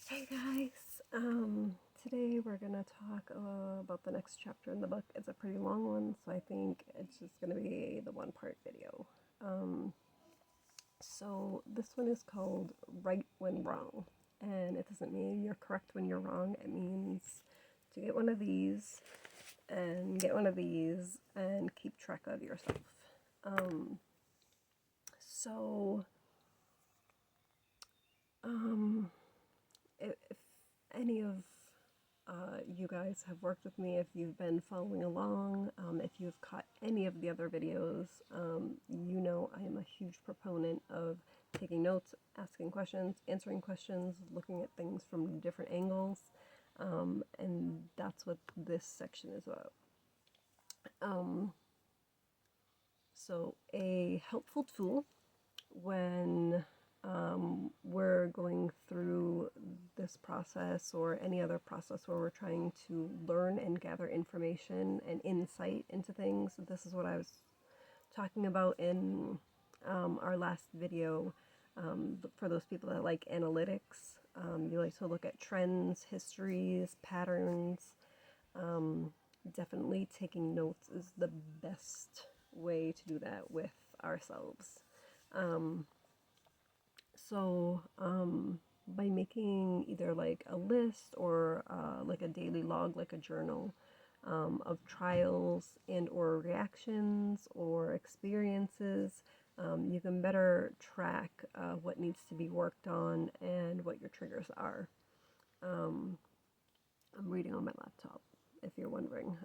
Hey guys, today we're gonna talk about the next chapter in the book. It's a pretty long one, so I think it's just gonna be the one part video. Um, so this one is called Right When Wrong, and it doesn't mean you're correct when you're wrong. It means to get one of these and get one of these and keep track of yourself. Um, so, um, if any of you guys have worked with me, if you've been following along, if you've caught any of the other videos, you know I am a huge proponent of taking notes, asking questions, answering questions, looking at things from different angles, and that's what this section is about. Um, so a helpful tool when we're going through this process or any other process where we're trying to learn and gather information and insight into things. This is what I was talking about in our last video. For those people that like analytics, you like to look at trends, histories, patterns. Um, Definitely taking notes is the best way to do that with ourselves. Um, by making either like a list or like a daily log, like a journal of trials and or reactions or experiences, you can better track what needs to be worked on and what your triggers are. Um, I'm reading on my laptop, if you're wondering.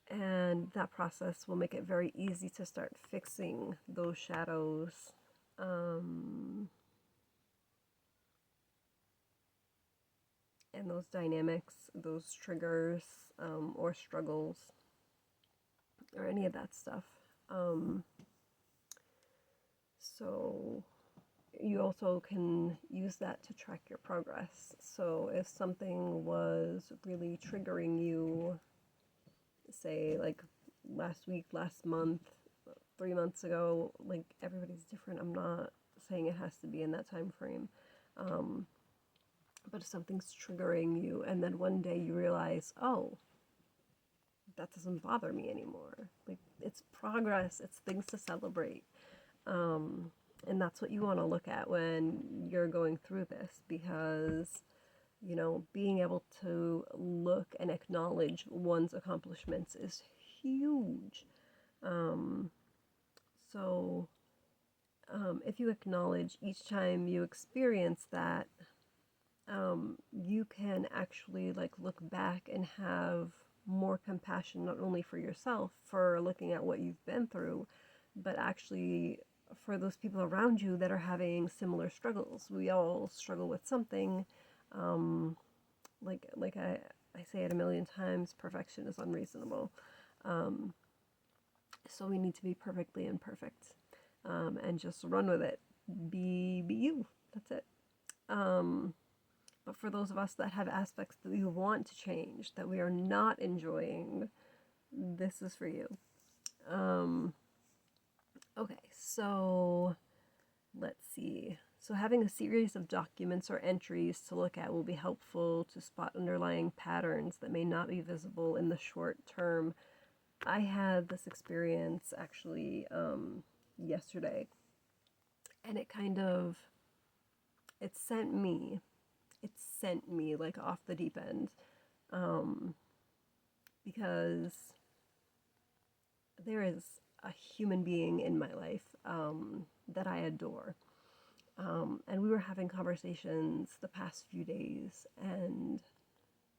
And that process will make it very easy to start fixing those shadows. Um, and those dynamics, those triggers, or struggles, or any of that stuff. Um, so you also can use that to track your progress. So if something was really triggering you, say like last week, last month, 3 months ago, like everybody's different. I'm not saying it has to be in that time frame. Um, but if something's triggering you and then one day you realize, oh, that doesn't bother me anymore. Like, it's progress, it's things to celebrate. Um, and that's what you want to look at when you're going through this, because, you know, being able to look and acknowledge one's accomplishments is huge. Um, so, if you acknowledge each time you experience that, you can actually like look back and have more compassion not only for yourself for looking at what you've been through, but actually for those people around you that are having similar struggles. We all struggle with something. Um, like I say it a million times, perfection is unreasonable. Um, so we need to be perfectly imperfect, and just run with it. Be you. That's it. Um, But for those of us that have aspects that we want to change, that we are not enjoying, this is for you. Um, okay, so let's see. So having a series of documents or entries to look at will be helpful to spot underlying patterns that may not be visible in the short term. I had this experience actually yesterday, and it sent me, like off the deep end, um, because there is a human being in my life that I adore. And we were having conversations the past few days, and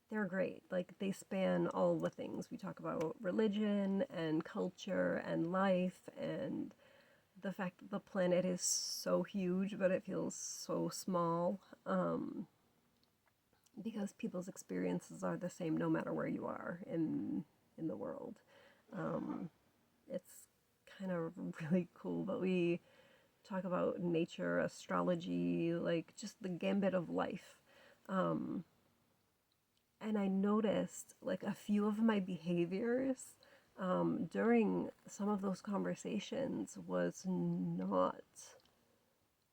they're great. Like, they span all the things. We talk about religion and culture and life and the fact that the planet is so huge, but it feels so small, because people's experiences are the same no matter where you are in the world. Um, it's kind of really cool, but we talk about nature, astrology, like just the gambit of life. Um, and I noticed like a few of my behaviors during some of those conversations was not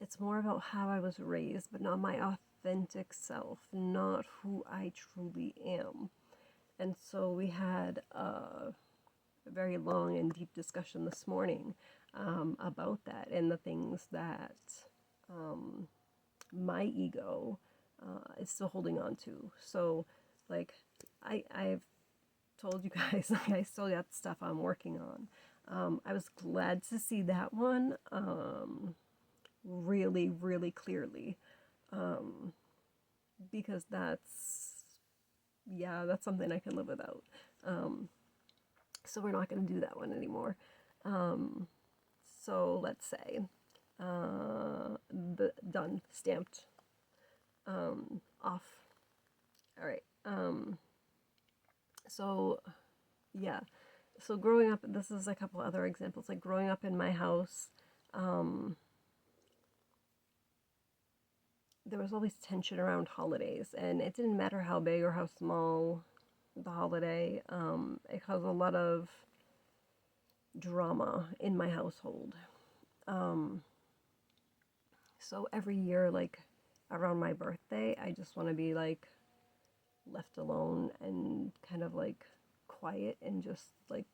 it's more about how I was raised, but not my authentic self, not who I truly am. And so we had a very long and deep discussion this morning about that and the things that my ego is still holding on to. So, like, I've told you guys, like, I still got stuff I'm working on. I was glad to see that one really, really clearly because that's something I can live without. So we're not going to do that one anymore. So let's say the done, stamped, off. All right. So yeah. So growing up, this is a couple other examples. Like growing up in my house, there was always tension around holidays, and it didn't matter how big or how small the holiday. It caused a lot of drama in my household. So every year, like around my birthday, I just want to be like left alone and kind of like quiet and just like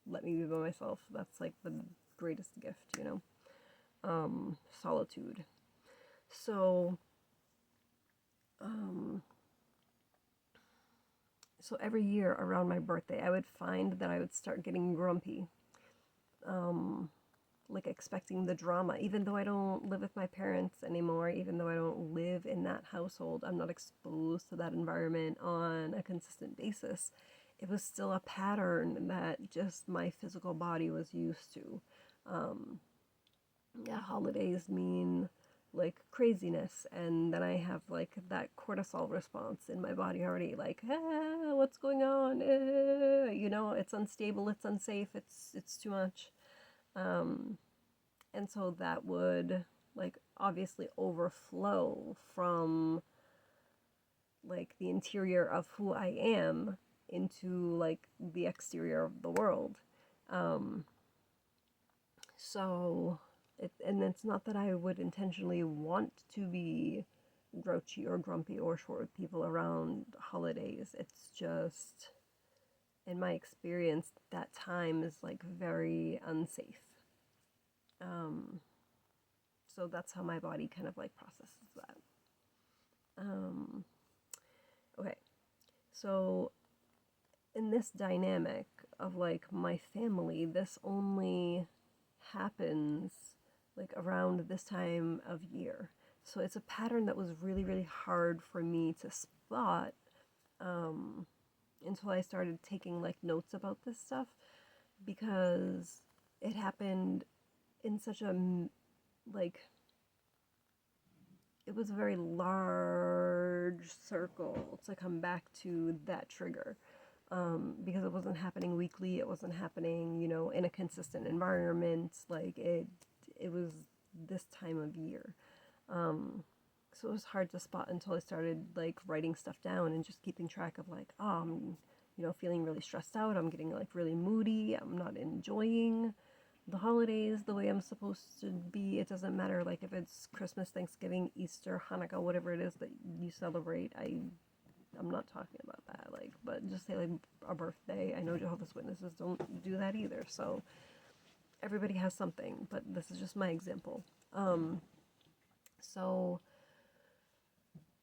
let me be by myself. That's like the greatest gift, you know? Solitude. So, so every year around my birthday, I would find that I would start getting grumpy, like expecting the drama. Even though I don't live with my parents anymore, even though I don't live in that household, I'm not exposed to that environment on a consistent basis. It was still a pattern that just my physical body was used to. Yeah, holidays mean like craziness, and then I have like that cortisol response in my body already, like, what's going on? You know, it's unstable, it's unsafe, it's too much. And so that would like obviously overflow from like the interior of who I am into like the exterior of the world. So and it's not that I would intentionally want to be grouchy or grumpy or short with people around holidays. It's just, in my experience, that time is like very unsafe. So that's how my body kind of like processes that. Okay, so in this dynamic of like my family, this only happens like around this time of year. So it's a pattern that was really, really hard for me to spot until I started taking like notes about this stuff because it happened in such a like it was a very large circle to come back to that trigger. Because it wasn't happening weekly, it wasn't happening, you know, in a consistent environment. Like it was this time of year. So it was hard to spot until I started like writing stuff down and just keeping track of like, oh, I'm, you know, feeling really stressed out. I'm getting like really moody. I'm not enjoying the holidays the way I'm supposed to be. It doesn't matter like if it's Christmas, Thanksgiving, Easter, Hanukkah, whatever it is that you celebrate. I'm not talking about that, like, but just say like a birthday. I know Jehovah's Witnesses don't do that either, so everybody has something, but this is just my example. So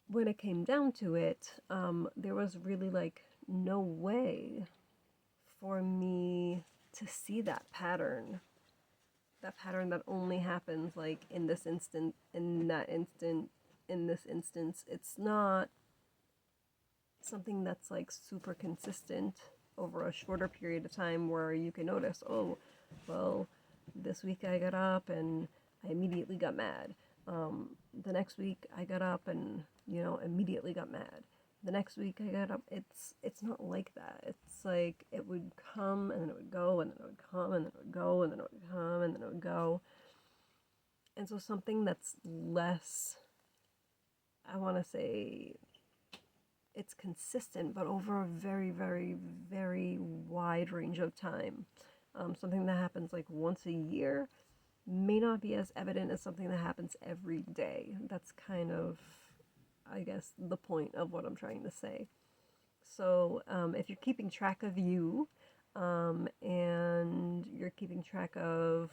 when it came down to it, there was really like no way for me to see that pattern that only happens like in this instant, in that instant, in this instance. It's not something that's like super consistent over a shorter period of time where you can notice, oh, well, this week I got up and I immediately got mad. The next week I got up and, you know, immediately got mad. The next week I got up, it's not like that. It's like it would come and then it would go and then it would come and then it would go and then it would come and then it would go. And so something that's less, I want to say, it's consistent, but over a very, very, very wide range of time. Something that happens like once a year, may not be as evident as something that happens every day. That's kind of, I guess, the point of what I'm trying to say. So if you're keeping track of you, and you're keeping track of,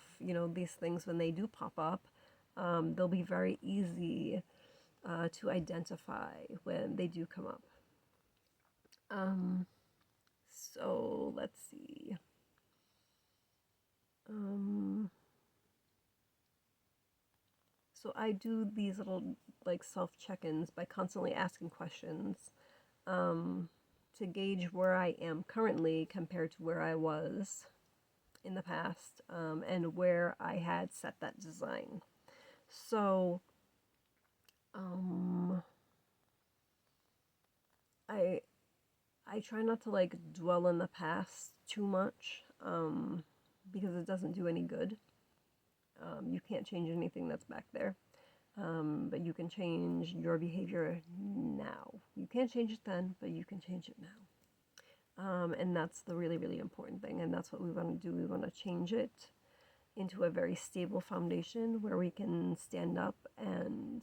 these things when they do pop up, they'll be very easy to identify when they do come up. So let's see. So I do these little like self check-ins by constantly asking questions to gauge where I am currently compared to where I was in the past, and where I had set that design. So I try not to like dwell in the past too much, because it doesn't do any good. You can't change anything that's back there, but you can change your behavior now. You can't change it then, but you can change it now. And that's the really, really important thing, and that's what we want to do. We want to change it into a very stable foundation where we can stand up and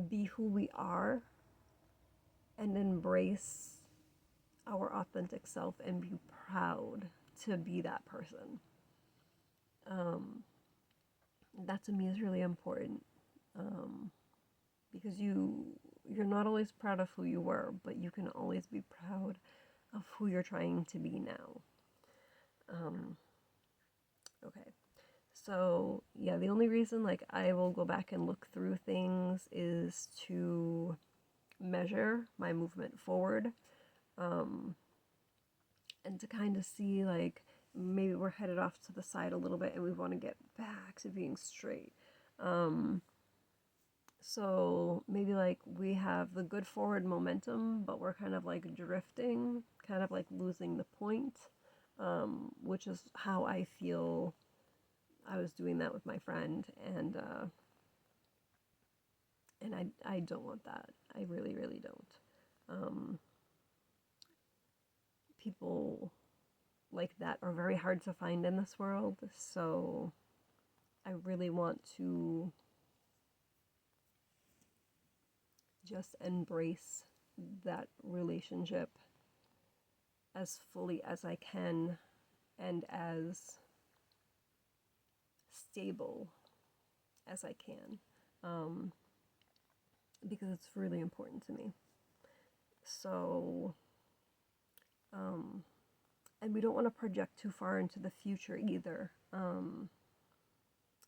be who we are and embrace our authentic self and be proud to be that person. That to me is really important, because you're not always proud of who you were, but you can always be proud of who you're trying to be now. Okay, so yeah, the only reason like I will go back and look through things is to measure my movement forward, and to kind of see like maybe we're headed off to the side a little bit and we want to get back to being straight. So maybe like we have the good forward momentum, but we're kind of like drifting, kind of like losing the point, which is how I feel I was doing that with my friend, and I don't want that. I really, really don't. People like that are very hard to find in this world, so I really want to just embrace that relationship as fully as I can and as stable as I can, because it's really important to me. So, and we don't want to project too far into the future either,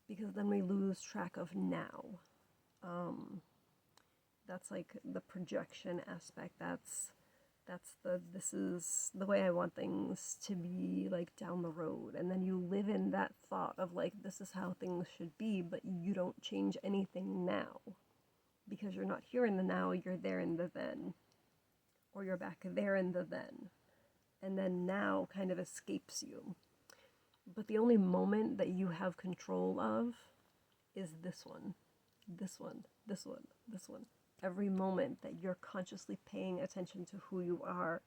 because then we lose track of now. That's like the projection aspect. That's this is the way I want things to be like down the road, and then you live in that thought of like this is how things should be, but you don't change anything now because you're not here in the now, you're there in the then, or you're back there in the then, and then now kind of escapes you. But the only moment that you have control of is this one, this one, this one, this one. Every moment that you're consciously paying attention to who you are,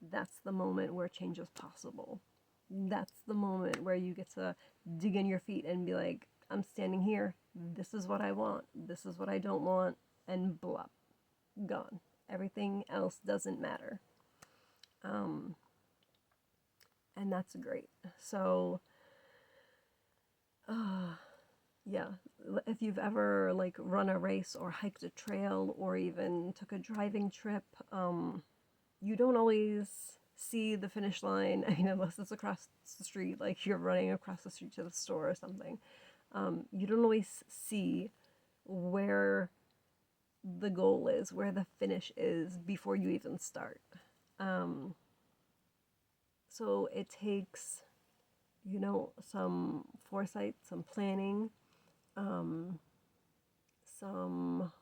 that's the moment where change is possible. That's the moment where you get to dig in your feet and be like, I'm standing here. This is what I want. This is what I don't want. And blah, gone. Everything else doesn't matter. And that's great. So, yeah, if you've ever like run a race or hiked a trail or even took a driving trip, you don't always see the finish line. I mean, unless it's across the street, like you're running across the street to the store or something. You don't always see where the goal is, where the finish is before you even start. So it takes, some foresight, some planning, some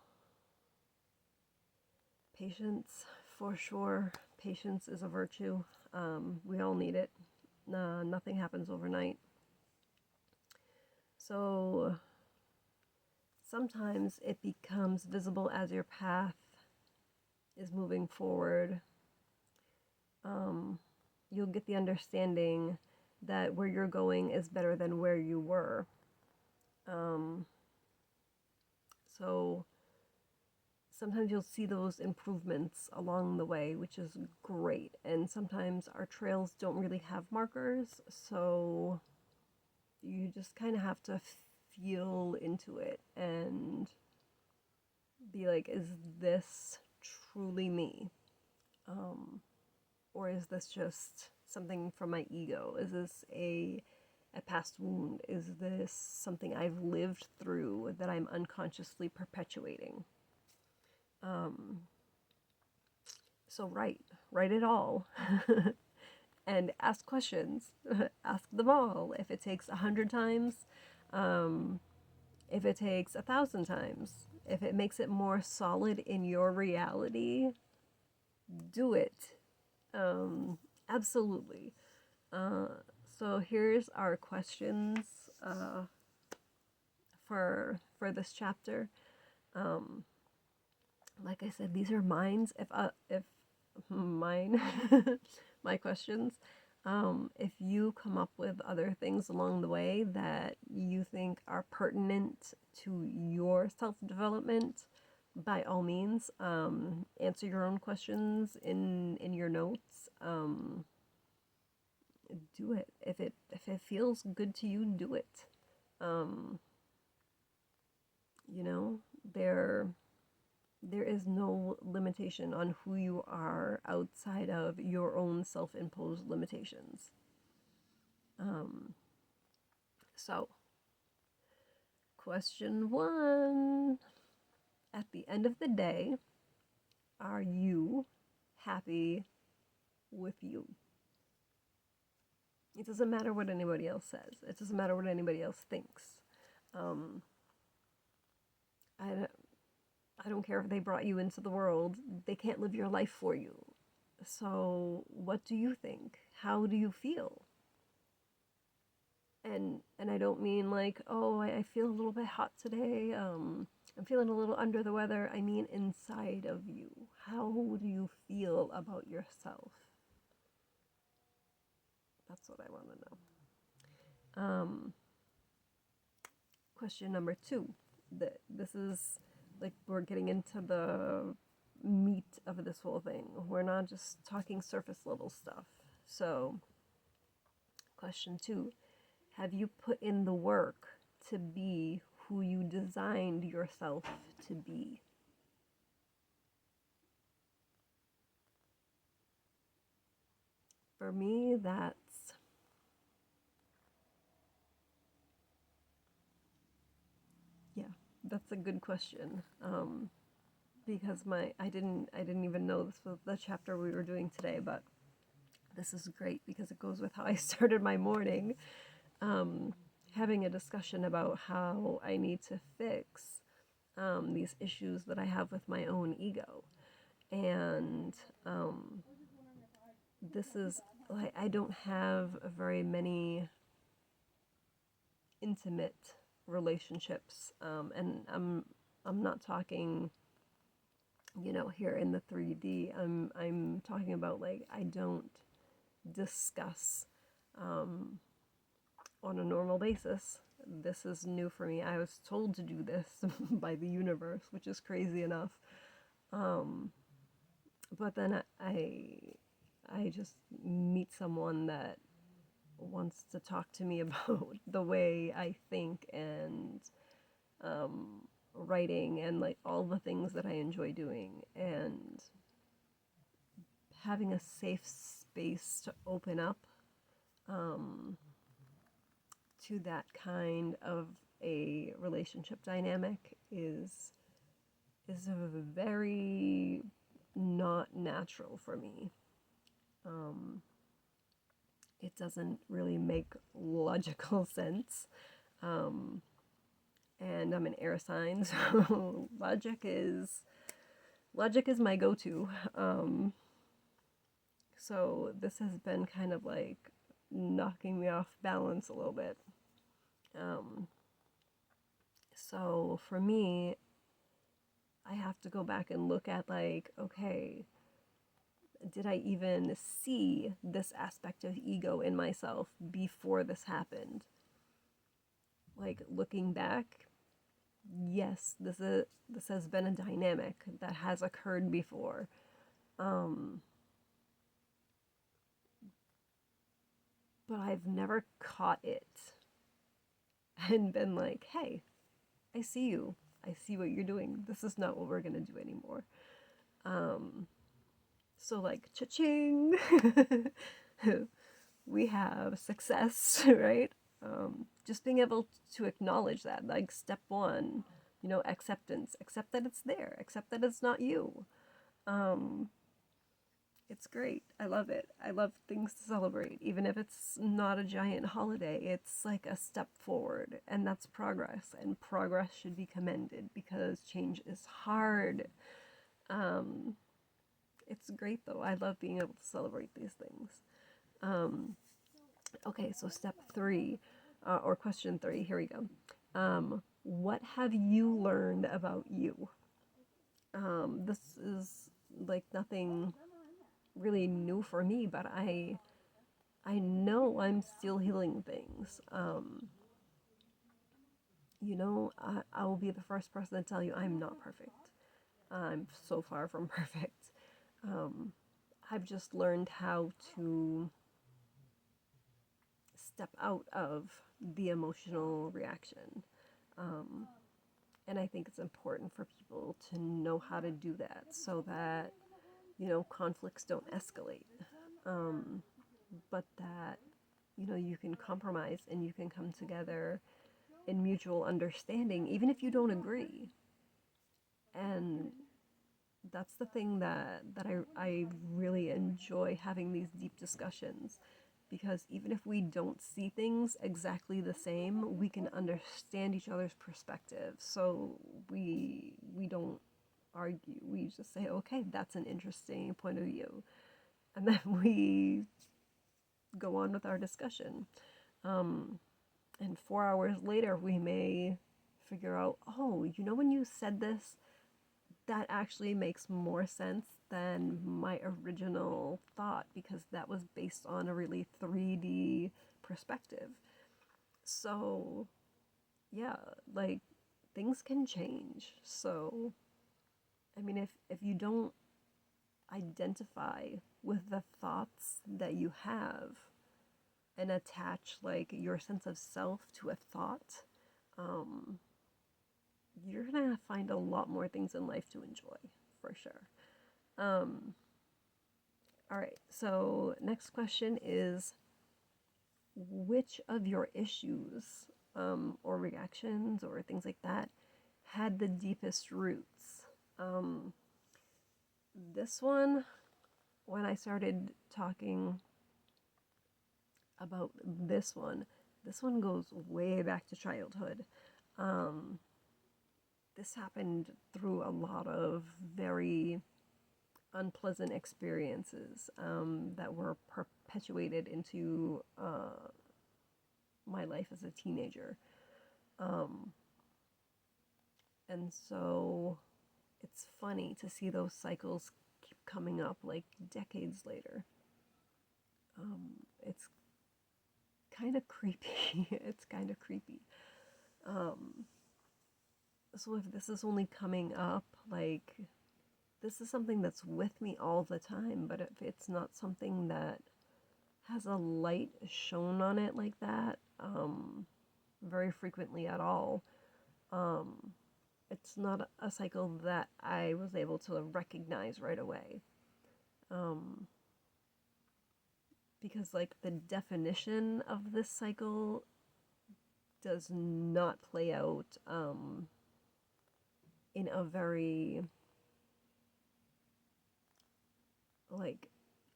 patience for sure. Patience is a virtue. We all need it. Nothing happens overnight. So sometimes it becomes visible as your path is moving forward. You'll get the understanding that where you're going is better than where you were. Um, so sometimes you'll see those improvements along the way, which is great. And sometimes our trails don't really have markers, so you just kind of have to feel into it and be like, is this truly me? Or is this just something from my ego? Is this a past wound? Is this something I've lived through that I'm unconsciously perpetuating? So write it all. And ask questions. Ask them all. If it takes 100 times, if it takes 1,000 times, if it makes it more solid in your reality, do it. Absolutely. So here's our questions for this chapter. Like I said, these are mine. If mine, my questions. If you come up with other things along the way that you think are pertinent to your self development, by all means, answer your own questions in your notes. Do it if it feels good to you. Do it. You know, there is no limitation on who you are outside of your own self-imposed limitations. So, question 1. At the end of the day, are you happy with you? It doesn't matter what anybody else says. It doesn't matter what anybody else thinks. I, I don't care if they brought you into the world. They can't live your life for you. So what do you think? How do you feel? And I don't mean like, oh, I feel a little bit hot today. I'm feeling a little under the weather. I mean inside of you. How do you feel about yourself? That's what I want to know. Question number 2. This is like we're getting into the meat of this whole thing. We're not just talking surface level stuff. So, question 2. Have you put in the work to be who you designed yourself to be? For me, that's a good question. Because I didn't even know this was the chapter we were doing today, but this is great because it goes with how I started my morning. Having a discussion about how I need to fix these issues that I have with my own ego. And this is like, I don't have very many intimate relationships, and I'm not talking, here in the 3D. I'm talking about like I don't discuss on a normal basis. This is new for me. I was told to do this by the universe, which is crazy enough. But then I just meet someone that wants to talk to me about the way I think and writing and like all the things that I enjoy doing, and having a safe space to open up to that kind of a relationship dynamic is very not natural for me. It doesn't really make logical sense. And I'm an air sign, so logic is my go-to. So this has been kind of like knocking me off balance a little bit. So for me, I have to go back and look at like, okay, did I even see this aspect of ego in myself before this happened? Like looking back, yes, this has been a dynamic that has occurred before. Um, but I've never caught it and been like, hey, I see you. I see what you're doing. This is not what we're going to do anymore. So, like, cha-ching, we have success, right? Just being able to acknowledge that, like, step one, acceptance. Accept that it's there. Accept that it's not you. Um, it's great. I love it. I love things to celebrate, even if it's not a giant holiday. It's like a step forward, and that's progress. And progress should be commended because change is hard. Um, it's great though. I love being able to celebrate these things. Um, okay, so step three, or question three. Here we go. What have you learned about you? This is like nothing really new for me, but I know I'm still healing things. I will be the first person to tell you I'm not perfect. I'm so far from perfect. Um, I've just learned how to step out of the emotional reaction. Um, and I think it's important for people to know how to do that so that, conflicts don't escalate. Um, but that, you can compromise and you can come together in mutual understanding, even if you don't agree. And that's the thing that I really enjoy having these deep discussions, because even if we don't see things exactly the same, we can understand each other's perspective. So we don't argue. We just say, okay, that's an interesting point of view, and then we go on with our discussion. Um, and 4 hours later, we may figure out, oh, when you said this, that actually makes more sense than my original thought, because that was based on a really 3D perspective. So, yeah, like things can change. So, I mean, if you don't identify with the thoughts that you have and attach like your sense of self to a thought, um, you're gonna find a lot more things in life to enjoy, for sure. Um, all right, so next question is, which of your issues or reactions or things like that had the deepest roots? Um, this one, when I started talking about this one goes way back to childhood. Um, this happened through a lot of very unpleasant experiences that were perpetuated into my life as a teenager. Um, and so it's funny to see those cycles keep coming up like decades later. It's kind of creepy. It's kind of creepy. Um, so if this is only coming up, like, this is something that's with me all the time, but if it's not something that has a light shown on it like that, very frequently at all, um, it's not a cycle that I was able to recognize right away. Um, because, like, the definition of this cycle does not play out in a very, like,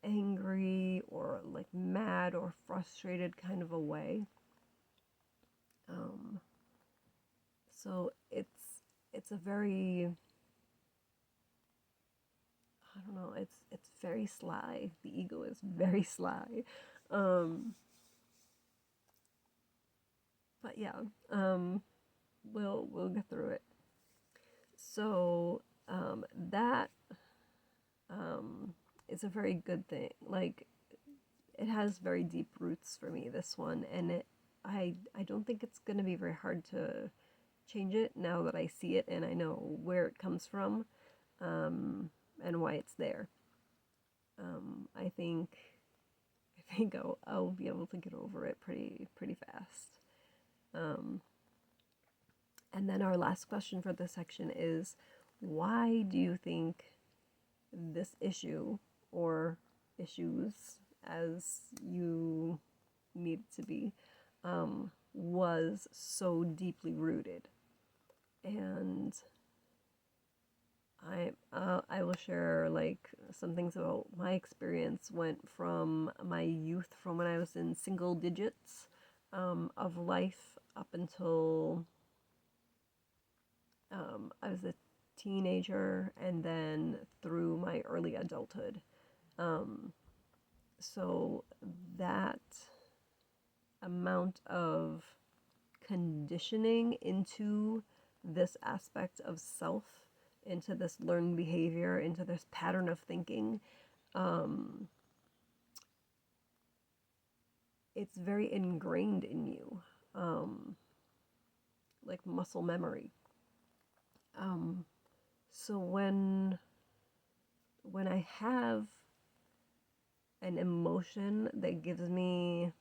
angry or, like, mad or frustrated kind of a way. Um, so it's a very, I don't know, it's very sly. The ego is very sly. Um, but yeah, we'll get through it. So that it's a very good thing. Like, it has very deep roots for me, this one, and I don't think it's going to be very hard to change it now that I see it and I know where it comes from, and why it's there. I think I'll be able to get over it pretty fast. And then our last question for this section is, why do you think this issue, or issues as you need it to be, was so deeply rooted? And I will share like some things about my experience. Went from my youth, from when I was in single digits of life up until I was a teenager, and then through my early adulthood. So that amount of conditioning into this aspect of self, into this learned behavior, into this pattern of thinking, it's very ingrained in you, like muscle memory. So when I have an emotion that gives me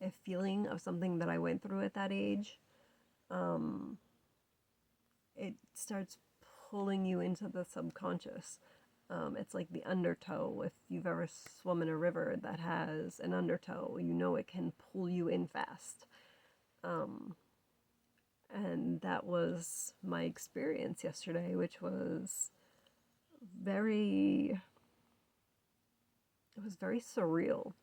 a feeling of something that I went through at that age, it starts pulling you into the subconscious. It's like the undertow. If you've ever swum in a river that has an undertow, you know it can pull you in fast. And that was my experience yesterday, which was very surreal.